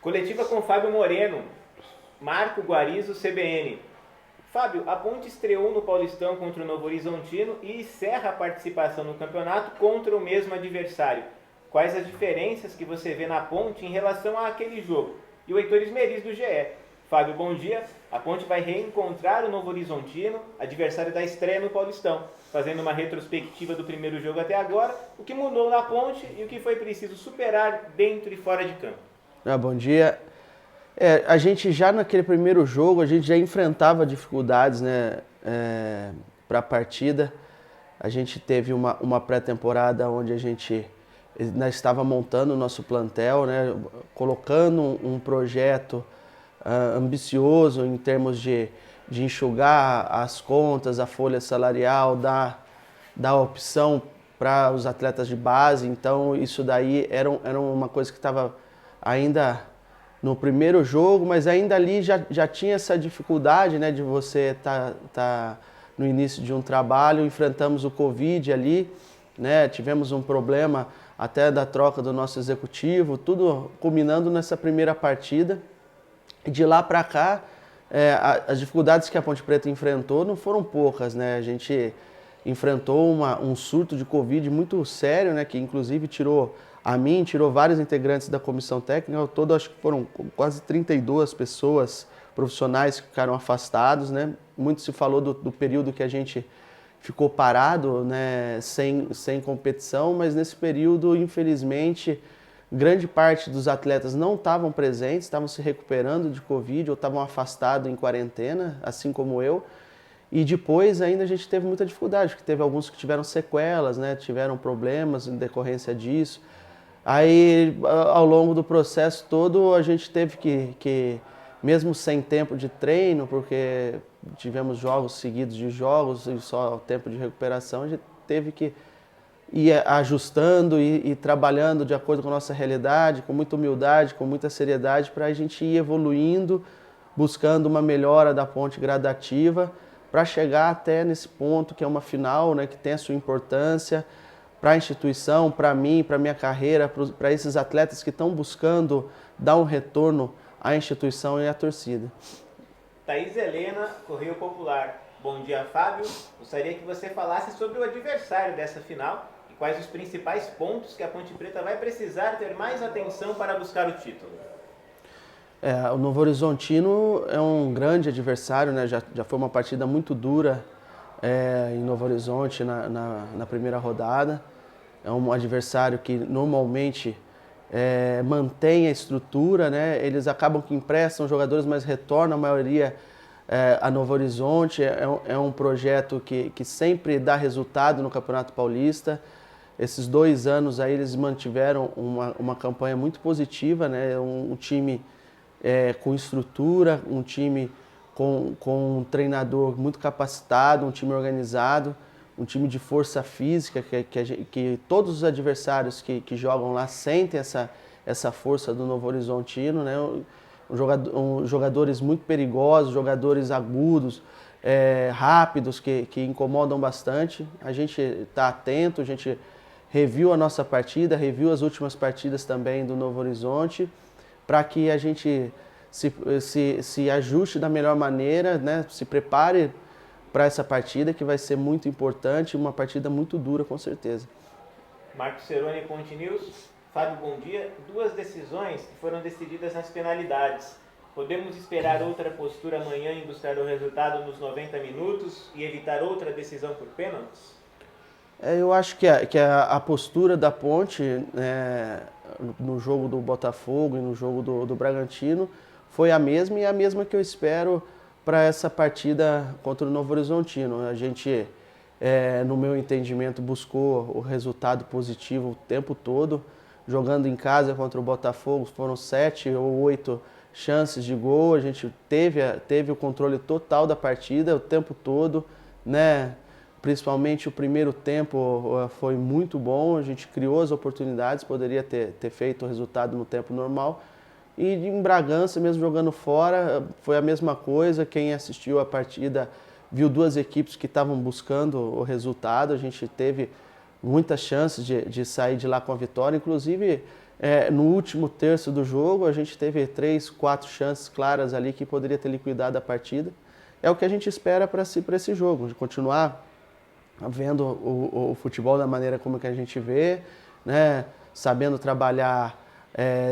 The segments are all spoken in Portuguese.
Coletiva com Fábio Moreno, Marco Guarizo, CBN. Fábio, a Ponte estreou no Paulistão contra o Novo Horizontino e encerra a participação no campeonato contra o mesmo adversário. Quais as diferenças que você vê na Ponte em relação àquele jogo? E o Heitor Esmeriz do GE. Fábio, bom dia. A Ponte vai reencontrar o Novo Horizontino, adversário da estreia no Paulistão, fazendo uma retrospectiva do primeiro jogo até agora, o que mudou na Ponte e o que foi preciso superar dentro e fora de campo. Bom dia. A gente já naquele primeiro jogo, a gente já enfrentava dificuldades, né, para a partida. A gente teve uma pré-temporada onde a gente estava montando o nosso plantel, né, colocando um projeto ambicioso em termos de enxugar as contas, a folha salarial, dar opção para os atletas de base. Então isso daí era uma coisa que estava ainda no primeiro jogo, mas ainda ali já tinha essa dificuldade, né, de você tá no início de um trabalho. Enfrentamos o Covid ali, né, tivemos um problema até da troca do nosso executivo, tudo culminando nessa primeira partida. E de lá para cá, as dificuldades que a Ponte Preta enfrentou não foram poucas, né? A gente enfrentou um surto de Covid muito sério, né, que inclusive tirou vários integrantes da comissão técnica. Ao todo, acho que foram quase 32 pessoas profissionais que ficaram afastados, né? Muito se falou do período que a gente ficou parado, né, sem competição, mas nesse período, infelizmente, grande parte dos atletas não estavam presentes, estavam se recuperando de Covid ou estavam afastados em quarentena, assim como eu. E depois ainda a gente teve muita dificuldade, porque teve alguns que tiveram sequelas, né, tiveram problemas em decorrência disso. Aí, ao longo do processo todo, a gente teve que mesmo sem tempo de treino, porque tivemos jogos seguidos de jogos e só tempo de recuperação, a gente teve que ir ajustando e trabalhando de acordo com a nossa realidade, com muita humildade, com muita seriedade, para a gente ir evoluindo, buscando uma melhora da Ponte gradativa, para chegar até nesse ponto que é uma final, né, que tem a sua importância para a instituição, para mim, para a minha carreira, para esses atletas que estão buscando dar um retorno à instituição e à torcida. Thaís Helena, Correio Popular. Bom dia, Fábio. Gostaria que você falasse sobre o adversário dessa final e quais os principais pontos que a Ponte Preta vai precisar ter mais atenção para buscar o título. O Novo Horizontino é um grande adversário, né? Já foi uma partida muito dura em Novo Horizonte na primeira rodada. É um adversário que normalmente mantém a estrutura, né? Eles acabam que emprestam jogadores, mas retornam a maioria a Novo Horizonte. É um projeto que sempre dá resultado no Campeonato Paulista. Esses 2 anos aí eles mantiveram uma campanha muito positiva, né? Um time com estrutura, um time com um treinador muito capacitado, um time organizado, um time de força física, que todos os adversários que jogam lá sentem essa força do Novo Horizontino, né? Jogadores muito perigosos, jogadores agudos, rápidos, que incomodam bastante. A gente está atento, a gente reviu a nossa partida, reviu as últimas partidas também do Novo Horizonte, para que a gente se ajuste da melhor maneira, né? Se prepare para essa partida, que vai ser muito importante, uma partida muito dura, com certeza. Marcos Ceroni, Ponte News. Fábio, bom dia. 2 decisões que foram decididas nas penalidades. Podemos esperar outra postura amanhã em buscar o resultado nos 90 minutos e evitar outra decisão por pênaltis? Eu acho que a postura da Ponte, no jogo do Botafogo e no jogo do Bragantino foi a mesma, e a mesma que eu espero para essa partida contra o Novo Horizontino. A gente, no meu entendimento, buscou o resultado positivo o tempo todo. Jogando em casa contra o Botafogo, foram 7 ou 8 chances de gol. A gente teve o controle total da partida o tempo todo, né? Principalmente o primeiro tempo foi muito bom, a gente criou as oportunidades, poderia ter feito o resultado no tempo normal. E em Bragança, mesmo jogando fora, foi a mesma coisa. Quem assistiu a partida viu 2 equipes que estavam buscando o resultado. A gente teve muitas chances de sair de lá com a vitória. Inclusive, no último terço do jogo, a gente teve 3, 4 chances claras ali que poderia ter liquidado a partida. É o que a gente espera para esse jogo, de continuar vendo o futebol da maneira como que a gente vê, né? Sabendo trabalhar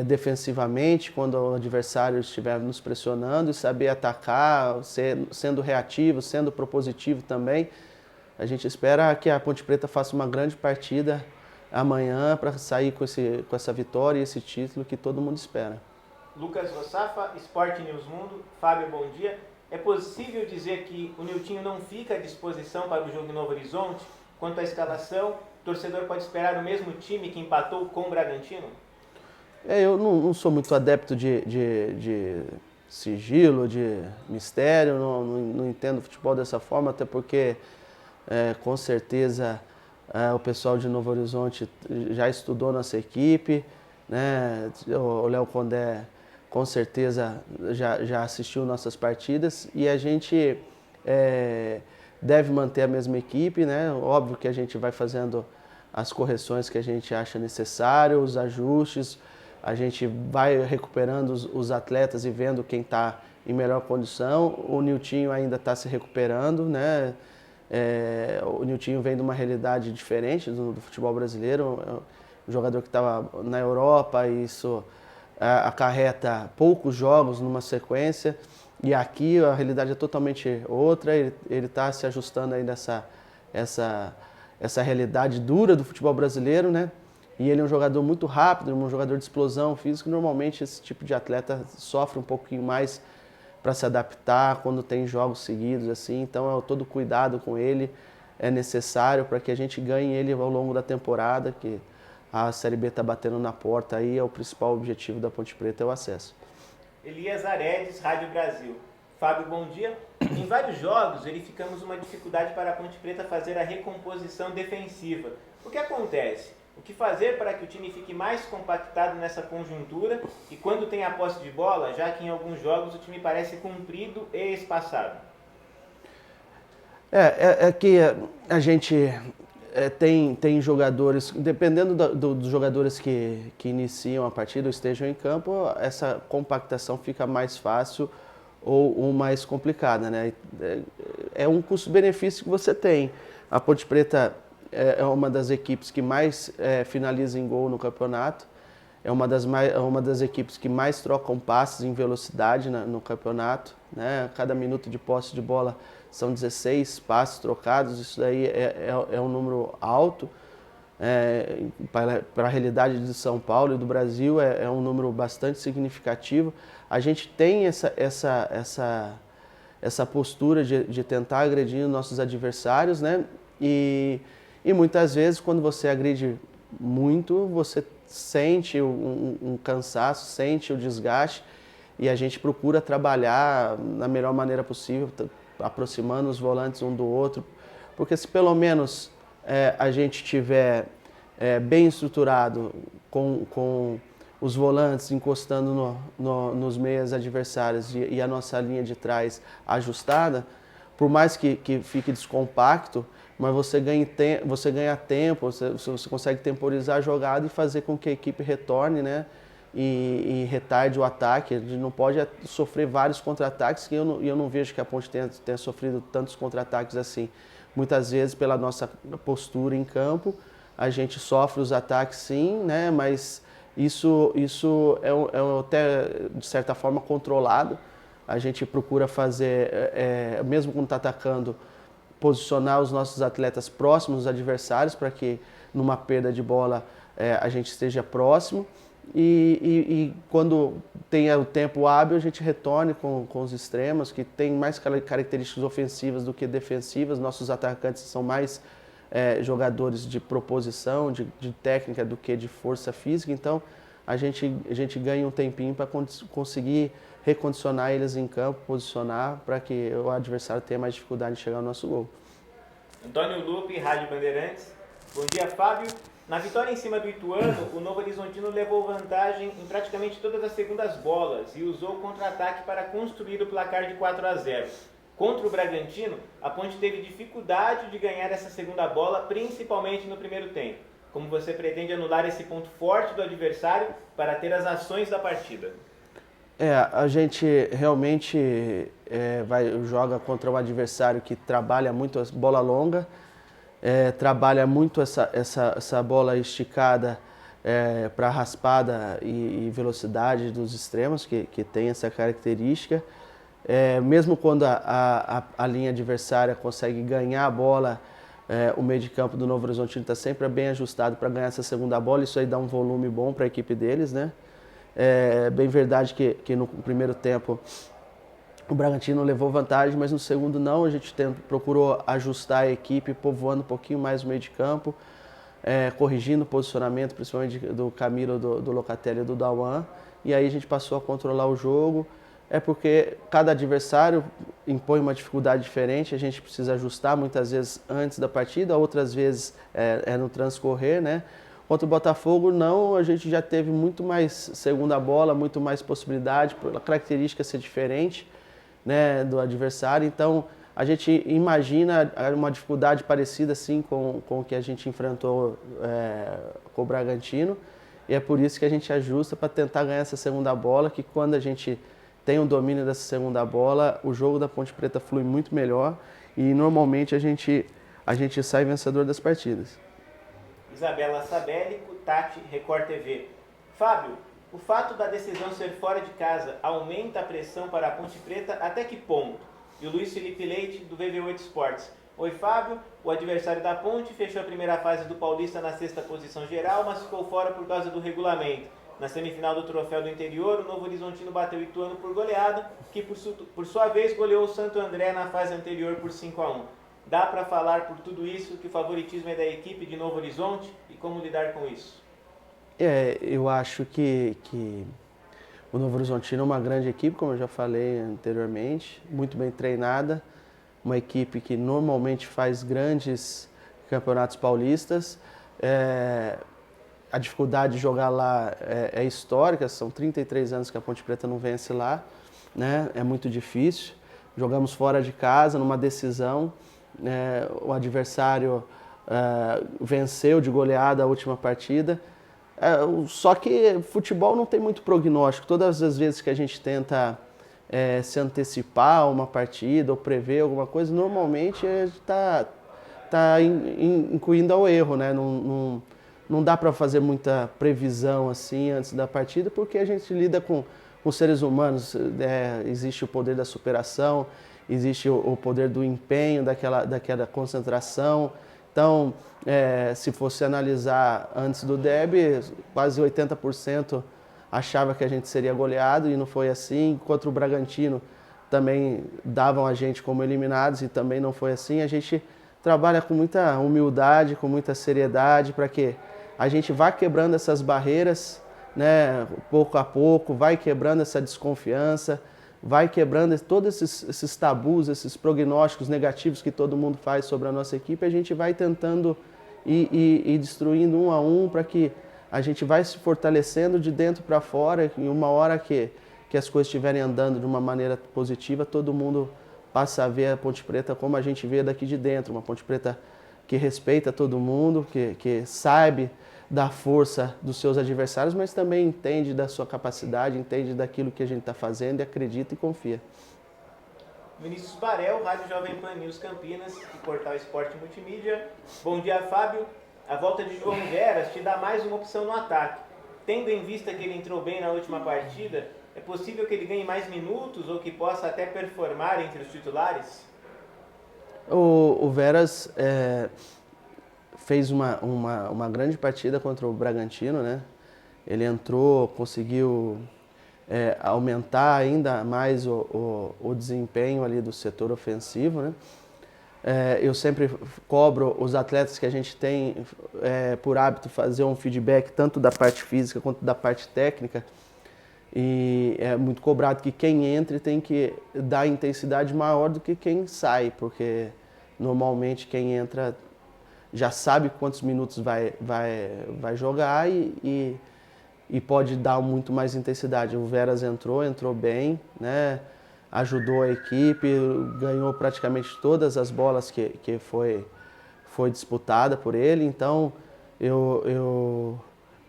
defensivamente quando o adversário estiver nos pressionando e saber atacar, sendo reativo, sendo propositivo também. A gente espera que a Ponte Preta faça uma grande partida amanhã para sair com essa vitória e esse título que todo mundo espera. Lucas Rossafa, Sport News Mundo. Fábio, bom dia. É possível dizer que o Niltinho não fica à disposição para o jogo em Novo Horizonte? Quanto à escalação, o torcedor pode esperar o mesmo time que empatou com o Bragantino? Eu não sou muito adepto de sigilo, de mistério, não entendo futebol dessa forma, até porque com certeza o pessoal de Novo Horizonte já estudou nossa equipe, né? O Léo Condé com certeza já assistiu nossas partidas e a gente deve manter a mesma equipe, né? Óbvio que a gente vai fazendo as correções que a gente acha necessário, os ajustes, a gente vai recuperando os atletas e vendo quem está em melhor condição. O Niltinho ainda está se recuperando, né? O Niltinho vem de uma realidade diferente do futebol brasileiro, um jogador que estava na Europa e isso acarreta poucos jogos numa sequência, e aqui a realidade é totalmente outra, ele está se ajustando aí nessa essa realidade dura do futebol brasileiro, né? E ele é um jogador muito rápido, um jogador de explosão física, e normalmente esse tipo de atleta sofre um pouquinho mais para se adaptar quando tem jogos seguidos assim, então todo cuidado com ele é necessário para que a gente ganhe ele ao longo da temporada, que a Série B está batendo na porta aí, é o principal objetivo da Ponte Preta, é o acesso. Elias Aredes, Rádio Brasil. Fábio, bom dia. Em vários jogos verificamos uma dificuldade para a Ponte Preta fazer a recomposição defensiva. O que acontece? O que fazer para que o time fique mais compactado nessa conjuntura e quando tem a posse de bola, já que em alguns jogos o time parece comprido e espaçado? É que a gente tem jogadores, dependendo dos jogadores que iniciam a partida ou estejam em campo, essa compactação fica mais fácil ou mais complicada, né? É um custo-benefício que você tem. A Ponte Preta é uma das equipes que mais finaliza em gol no campeonato, é uma das equipes que mais trocam passes em velocidade no campeonato, né? Cada minuto de posse de bola são 16 passes trocados, isso daí é um número alto. Para a realidade de São Paulo e do Brasil é um número bastante significativo. A gente tem essa postura de tentar agredir nossos adversários, né? E muitas vezes quando você agride muito, você sente um cansaço, sente o desgaste, e a gente procura trabalhar na melhor maneira possível, aproximando os volantes um do outro, porque se pelo menos a gente tiver bem estruturado com os volantes encostando nos meias adversários e a nossa linha de trás ajustada, por mais que fique descompacto, mas você ganha tempo, você consegue temporizar a jogada e fazer com que a equipe retorne, né? E retarde o ataque. A gente não pode sofrer vários contra-ataques, que eu não vejo que a Ponte tenha sofrido tantos contra-ataques assim. Muitas vezes, pela nossa postura em campo, a gente sofre os ataques sim, né? Mas isso é até, de certa forma, controlado. A gente procura fazer, mesmo quando está atacando, posicionar os nossos atletas próximos dos adversários para que numa perda de bola a gente esteja próximo e quando tenha o tempo hábil a gente retorne com os extremos que têm mais características ofensivas do que defensivas. Nossos atacantes são mais jogadores de proposição, de técnica do que de força física, então a gente ganha um tempinho para conseguir recondicionar eles em campo, posicionar para que o adversário tenha mais dificuldade de chegar ao nosso gol. Antônio Lupe, Rádio Bandeirantes. Bom dia, Fábio. Na vitória em cima do Ituano, o Novo Horizontino levou vantagem em praticamente todas as segundas bolas e usou o contra-ataque para construir o placar de 4-0. Contra o Bragantino, a Ponte teve dificuldade de ganhar essa segunda bola, principalmente no primeiro tempo. como você pretende anular esse ponto forte do adversário para ter as ações da partida? A gente realmente joga contra um adversário que trabalha muito a bola longa, trabalha muito essa bola esticada para raspada e velocidade dos extremos, que tem essa característica. Mesmo quando a linha adversária consegue ganhar a bola, o meio de campo do Novo Horizontino está sempre bem ajustado para ganhar essa segunda bola, isso aí dá um volume bom para a equipe deles, né? É bem verdade que no primeiro tempo o Bragantino levou vantagem, mas no segundo não, a gente procurou ajustar a equipe, povoando um pouquinho mais o meio de campo, corrigindo o posicionamento, principalmente do Camilo, do Locatelli e do Dauan, e aí a gente passou a controlar o jogo. Porque cada adversário impõe uma dificuldade diferente, a gente precisa ajustar muitas vezes antes da partida, outras vezes no transcorrer, né? Contra o Botafogo, não, a gente já teve muito mais segunda bola, muito mais possibilidade, pela característica ser diferente, né, do adversário. Então, a gente imagina uma dificuldade parecida assim com o que a gente enfrentou com o Bragantino, e é por isso que a gente ajusta para tentar ganhar essa segunda bola, que quando a gente tem o domínio dessa segunda bola, o jogo da Ponte Preta flui muito melhor e normalmente a gente sai vencedor das partidas. Isabela Sabelli, Tati, Record TV. Fábio, o fato da decisão ser fora de casa aumenta a pressão para a Ponte Preta até que ponto? E o Luiz Felipe Leite, do VV8 Esportes. Oi, Fábio. O adversário da Ponte fechou a primeira fase do Paulista na sexta posição geral, mas ficou fora por causa do regulamento. Na semifinal do Troféu do Interior, o Novo Horizontino bateu o Ituano por goleada, que por sua vez goleou o Santo André na fase anterior por 5-1. Dá para falar por tudo isso que o favoritismo é da equipe de Novo Horizonte e como lidar com isso? Eu acho que o Novo Horizontino é uma grande equipe, como eu já falei anteriormente, muito bem treinada, uma equipe que normalmente faz grandes campeonatos paulistas. A dificuldade de jogar lá é histórica, são 33 anos que a Ponte Preta não vence lá, né? É muito difícil. Jogamos fora de casa, numa decisão, o adversário venceu de goleada a última partida. Só que futebol não tem muito prognóstico. Todas as vezes que a gente tenta se antecipar a uma partida ou prever alguma coisa, normalmente está incluindo ao erro, né? Não dá para fazer muita previsão assim antes da partida, porque a gente lida com seres humanos, existe o poder da superação, existe o poder do empenho, daquela concentração. Então, se fosse analisar antes do derby, quase 80% achava que a gente seria goleado e não foi assim. Contra o Bragantino também davam a gente como eliminados e também não foi assim. A gente trabalha com muita humildade, com muita seriedade para que a gente vá quebrando essas barreiras, né, pouco a pouco, vai quebrando essa desconfiança, vai quebrando todos esses tabus, esses prognósticos negativos que todo mundo faz sobre a nossa equipe. A gente vai tentando ir destruindo um a um para que a gente vai se fortalecendo de dentro para fora e uma hora que as coisas estiverem andando de uma maneira positiva, todo mundo passa a ver a Ponte Preta como a gente vê daqui de dentro, uma Ponte Preta que respeita todo mundo, que sabe da força dos seus adversários, mas também entende da sua capacidade, entende daquilo que a gente está fazendo e acredita e confia. Vinícius Barel, Rádio Jovem Pan News Campinas e Portal Esporte Multimídia. Bom dia, Fábio. A volta de João Veras te dá mais uma opção no ataque. Tendo em vista que ele entrou bem na última partida, é possível que ele ganhe mais minutos ou que possa até performar entre os titulares? O Veras fez uma grande partida contra o Bragantino, né? Ele entrou, conseguiu aumentar ainda mais o desempenho ali do setor ofensivo, né? Eu sempre cobro os atletas que a gente tem por hábito fazer um feedback tanto da parte física quanto da parte técnica. E é muito cobrado que quem entra tem que dar intensidade maior do que quem sai, porque normalmente quem entra já sabe quantos minutos vai jogar e pode dar muito mais intensidade. O Veras entrou bem, né? Ajudou a equipe, ganhou praticamente todas as bolas que foi disputada por ele. Então, Eu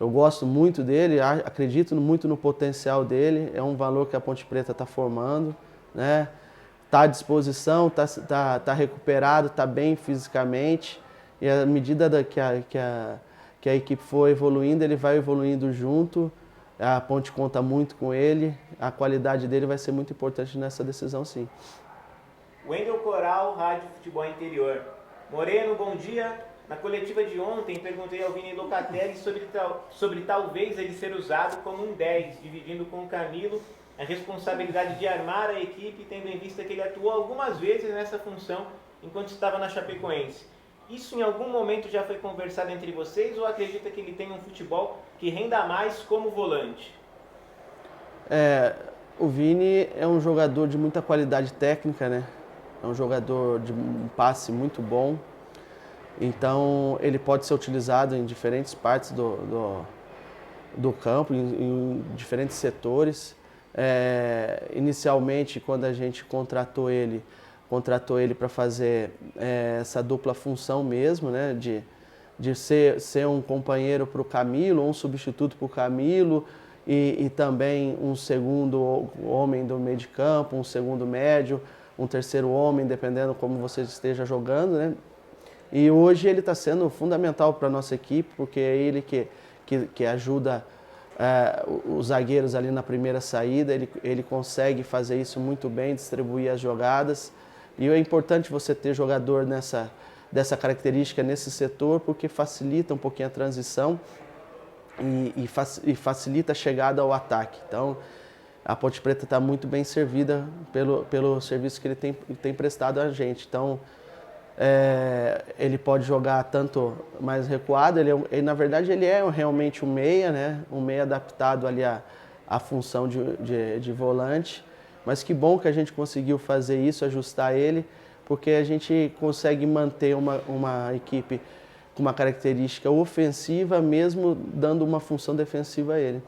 gosto muito dele, acredito muito no potencial dele, é um valor que a Ponte Preta está formando, né? Está à disposição, tá recuperado, está bem fisicamente, e à medida que a equipe for evoluindo, ele vai evoluindo junto, a Ponte conta muito com ele, a qualidade dele vai ser muito importante nessa decisão, sim. Wendel Coral, Rádio Futebol Interior. Moreno, bom dia. Na coletiva de ontem, perguntei ao Vini Locatelli sobre talvez ele ser usado como um 10, dividindo com o Camilo a responsabilidade de armar a equipe, tendo em vista que ele atuou algumas vezes nessa função enquanto estava na Chapecoense. Isso em algum momento já foi conversado entre vocês ou acredita que ele tem um futebol que renda mais como volante? O Vini é um jogador de muita qualidade técnica, né? É um jogador de um passe muito bom. Então, ele pode ser utilizado em diferentes partes do campo, em diferentes setores. Inicialmente, quando a gente contratou ele para fazer essa dupla função mesmo, né? De ser um companheiro para o Camilo, um substituto para o Camilo e também um segundo homem do meio de campo, um segundo médio, um terceiro homem, dependendo como você esteja jogando, né? E hoje ele está sendo fundamental para a nossa equipe, porque é ele que ajuda os zagueiros ali na primeira saída, ele consegue fazer isso muito bem, distribuir as jogadas. E é importante você ter jogador dessa característica nesse setor, porque facilita um pouquinho a transição e facilita a chegada ao ataque. Então, a Ponte Preta está muito bem servida pelo serviço que ele tem prestado a gente. Então, ele pode jogar tanto mais recuado, na verdade ele é realmente um meia, né? Um meia adaptado ali à função de volante, mas que bom que a gente conseguiu fazer isso, ajustar ele, porque a gente consegue manter uma equipe com uma característica ofensiva, mesmo dando uma função defensiva a ele.